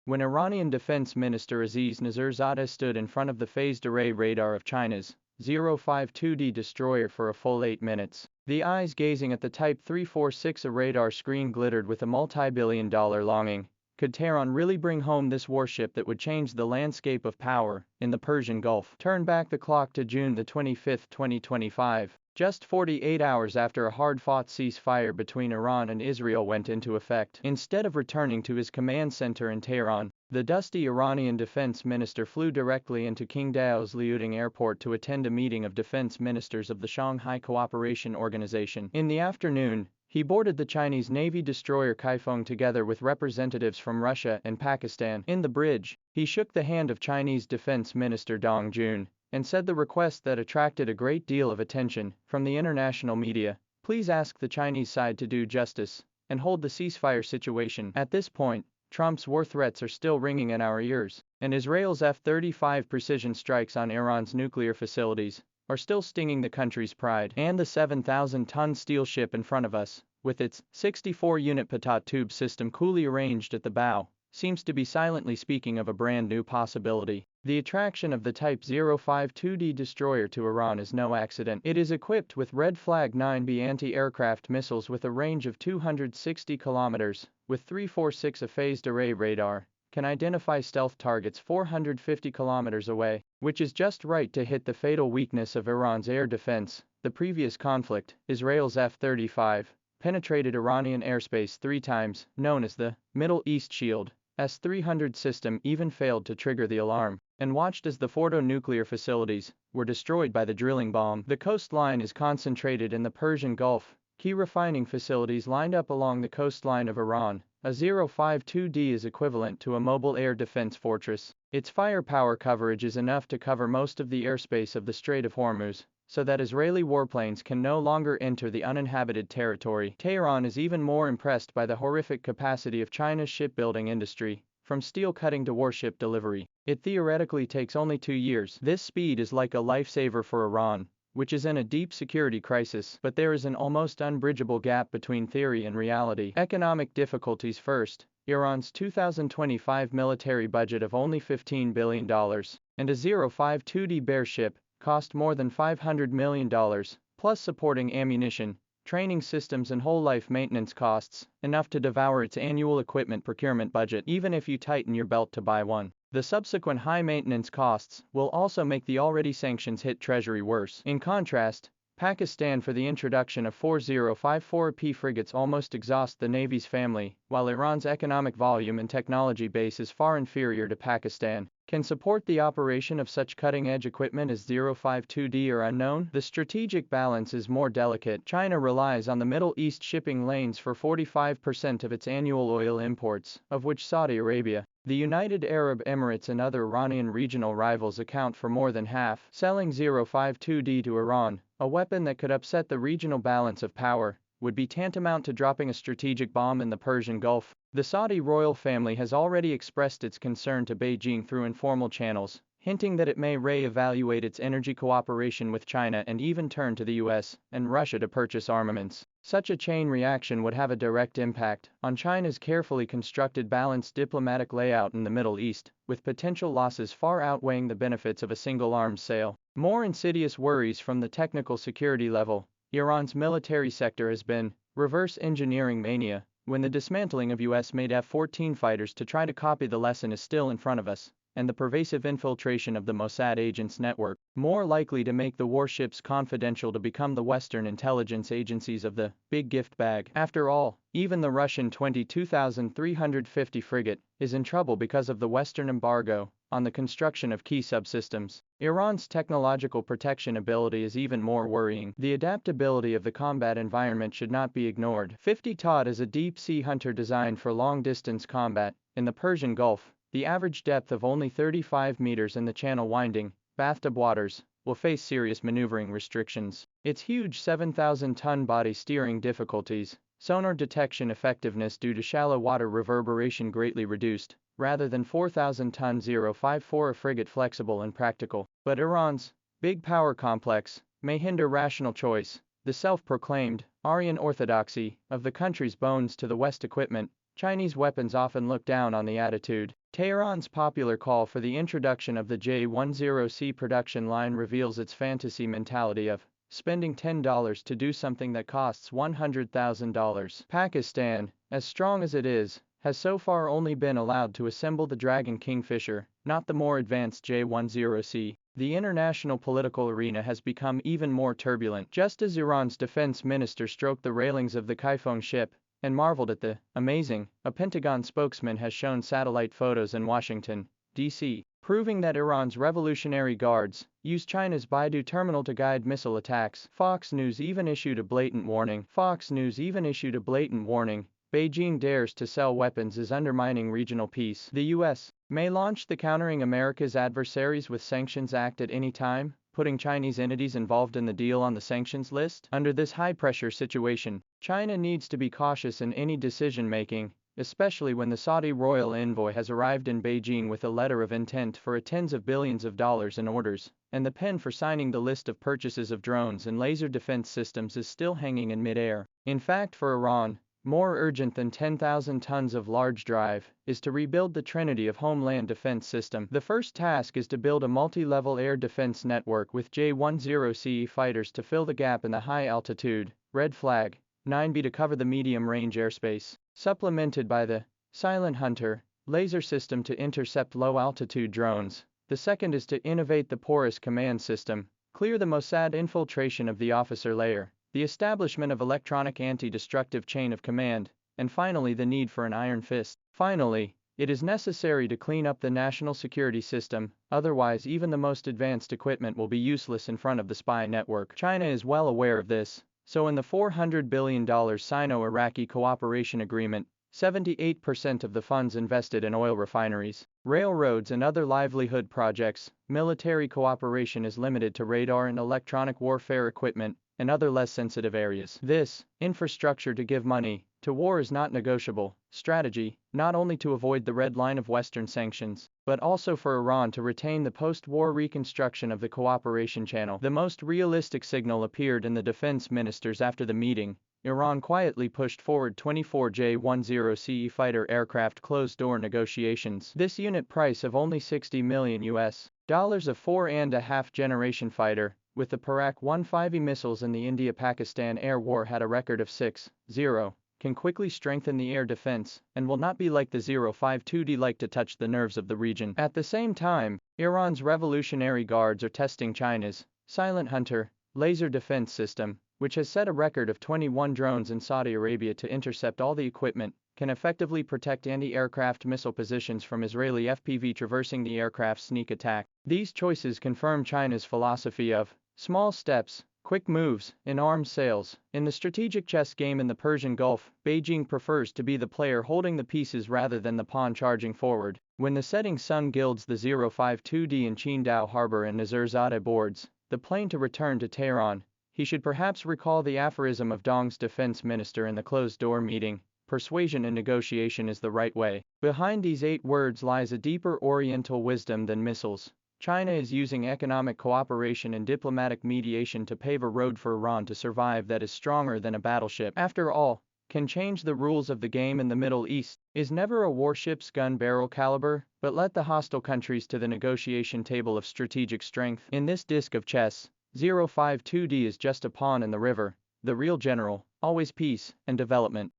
when Iranian Defense Minister Aziz Nasirzadeh stood in front of the phased array radar of China's 052D destroyer for a full 8 minutes. The eyes gazing at the Type 346 radar screen glittered with a multi-billion-dollar longing. Could Tehran really bring home this warship that would change the landscape of power in the Persian Gulf? Turn back the clock to June 25, 2025. Just 48 hours after a hard-fought ceasefire between Iran and Israel went into effect. Instead of returning to his command center in Tehran, the dusty Iranian defense minister flew directly into Qingdao's Liaodong airport to attend a meeting of defense ministers of the Shanghai Cooperation Organization. In the afternoon, he boarded the Chinese Navy destroyer Kaifeng together with representatives from Russia and Pakistan. In the bridge, he shook the hand of Chinese Defense Minister Dong Jun and said the request that attracted a great deal of attention from the international media. Please ask the Chinese side to do justice and hold the ceasefire situation. At this point, Trump's war threats are still ringing in our ears, and Israel's F-35 precision strikes on Iran's nuclear facilities are still stinging the country's pride. And the 7,000-ton steel ship in front of us, with its 64-unit Patat tube system coolly arranged at the bow, seems to be silently speaking of a brand new possibility. The attraction of the Type 052D destroyer to Iran is no accident. It is equipped with Red Flag 9B anti-aircraft missiles with a range of 260 kilometers, with 346 a phased array radar, can identify stealth targets 450 kilometers away, which is just right to hit the fatal weakness of Iran's air defense. The previous conflict, Israel's F-35, penetrated Iranian airspace 3 times, known as the Middle East Shield. S-300 system even failed to trigger the alarm, and watched as the Fordo nuclear facilities were destroyed by the drilling bomb. The coastline is concentrated in the Persian Gulf, key refining facilities lined up along the coastline of Iran. A 052D is equivalent to a mobile air defense fortress. Its firepower coverage is enough to cover most of the airspace of the Strait of Hormuz, so that Israeli warplanes can no longer enter the uninhabited territory. Tehran is even more impressed by the horrific capacity of China's shipbuilding industry, from steel cutting to warship delivery. It theoretically takes only 2 years. This speed is like a lifesaver for Iran, which is in a deep security crisis. But there is an almost unbridgeable gap between theory and reality. Economic difficulties first. Iran's 2025 military budget of only $15 billion, and a 052D bear ship, cost more than $500 million, plus supporting ammunition, training systems and whole-life maintenance costs, enough to devour its annual equipment procurement budget even if you tighten your belt to buy one. The subsequent high maintenance costs will also make the already sanctions hit treasury worse. In contrast, Pakistan for the introduction of 4054P frigates almost exhaust the Navy's family, while Iran's economic volume and technology base is far inferior to Pakistan. Can support the operation of such cutting-edge equipment as 052D are unknown. The strategic balance is more delicate. China relies on the Middle East shipping lanes for 45% of its annual oil imports, of which Saudi Arabia, the United Arab Emirates and other Iranian regional rivals account for more than half. Selling 052D to Iran, a weapon that could upset the regional balance of power, would be tantamount to dropping a strategic bomb in the Persian Gulf. The Saudi royal family has already expressed its concern to Beijing through informal channels, hinting that it may re-evaluate its energy cooperation with China and even turn to the US and Russia to purchase armaments. Such a chain reaction would have a direct impact on China's carefully constructed balanced diplomatic layout in the Middle East, with potential losses far outweighing the benefits of a single arms sale. More insidious worries from the technical security level. Iran's military sector has been reverse engineering mania, when the dismantling of US-made F-14 fighters to try to copy the lesson is still in front of us, and the pervasive infiltration of the Mossad agents network, more likely to make the warships confidential to become the Western intelligence agencies of the big gift bag. After all, even the Russian 22,350 frigate is in trouble because of the Western embargo on the construction of key subsystems. Iran's technological protection ability is even more worrying. The adaptability of the combat environment should not be ignored. 50 Todd is a deep-sea hunter designed for long-distance combat. In the Persian Gulf, the average depth of only 35 meters in the channel winding, bathtub waters, will face serious maneuvering restrictions. Its huge 7,000-ton body steering difficulties, sonar detection effectiveness due to shallow water reverberation greatly reduced, rather than 4,000-ton 054 a frigate flexible and practical. But Iran's big power complex may hinder rational choice. The self-proclaimed Aryan orthodoxy of the country's bones to the West equipment Chinese weapons often look down on the attitude. Tehran's popular call for the introduction of the J-10C production line reveals its fantasy mentality of spending $10 to do something that costs $100,000. Pakistan, as strong as it is, has so far only been allowed to assemble the Dragon Kingfisher, not the more advanced J-10C. The international political arena has become even more turbulent. Just as Iran's defense minister stroked the railings of the Kaifeng ship and marveled at the amazing, a Pentagon spokesman has shown satellite photos in Washington, D.C., proving that Iran's Revolutionary Guards use China's Baidu terminal to guide missile attacks. Fox News even issued a blatant warning. Beijing dares to sell weapons is undermining regional peace. The U.S. may launch the Countering America's Adversaries with Sanctions Act at any time, putting Chinese entities involved in the deal on the sanctions list. Under this high-pressure situation, China needs to be cautious in any decision-making, especially when the Saudi royal envoy has arrived in Beijing with a letter of intent for tens of billions of dollars in orders, and the pen for signing the list of purchases of drones and laser defense systems is still hanging in mid-air. In fact, for Iran, more urgent than 10,000 tons of large drive is to rebuild the trinity of homeland defense system. The first task is to build a multi-level air defense network with J-10C fighters to fill the gap in the high-altitude, red flag, 9B to cover the medium-range airspace, supplemented by the Silent Hunter laser system to intercept low-altitude drones. The second is to innovate the porous command system, clear the Mossad infiltration of the officer layer, the establishment of electronic anti-destructive chain of command, and finally the need for an iron fist. Finally, it is necessary to clean up the national security system, otherwise even the most advanced equipment will be useless in front of the spy network. China is well aware of this, so in the $400 billion Sino-Iraqi cooperation agreement, 78% of the funds invested in oil refineries, railroads and other livelihood projects. Military cooperation is limited to radar and electronic warfare equipment, and other less sensitive areas. This infrastructure to give money to war is not negotiable strategy, not only to avoid the red line of Western sanctions, but also for Iran to retain the post-war reconstruction of the cooperation channel. The most realistic signal appeared in the defense ministers after the meeting. Iran quietly pushed forward 24 J-10C fighter aircraft closed-door negotiations. This unit price of only $60 million US, a 4.5 generation fighter, with the Parak-150 missiles in the India-Pakistan air war had a record of 6-0, can quickly strengthen the air defense, and will not be like the 052D like to touch the nerves of the region. At the same time, Iran's Revolutionary Guards are testing China's Silent Hunter laser defense system, which has set a record of 21 drones in Saudi Arabia to intercept all the equipment, can effectively protect anti-aircraft missile positions from Israeli FPV traversing the aircraft's sneak attack. These choices confirm China's philosophy of small steps, quick moves, in arms sales. In the strategic chess game in the Persian Gulf, Beijing prefers to be the player holding the pieces rather than the pawn charging forward. When the setting sun gilds the 052D in Qingdao Harbor and Nasirzadeh boards the plane to return to Tehran, he should perhaps recall the aphorism of Dong's defense minister in the closed-door meeting: persuasion and negotiation is the right way. Behind these 8 words lies a deeper Oriental wisdom than missiles. China is using economic cooperation and diplomatic mediation to pave a road for Iran to survive that is stronger than a battleship. After all, can change the rules of the game in the Middle East is never a warship's gun barrel caliber, but let the hostile countries to the negotiation table of strategic strength. In this disc of chess, 052D is just a pawn in the river. The real general, always peace and development.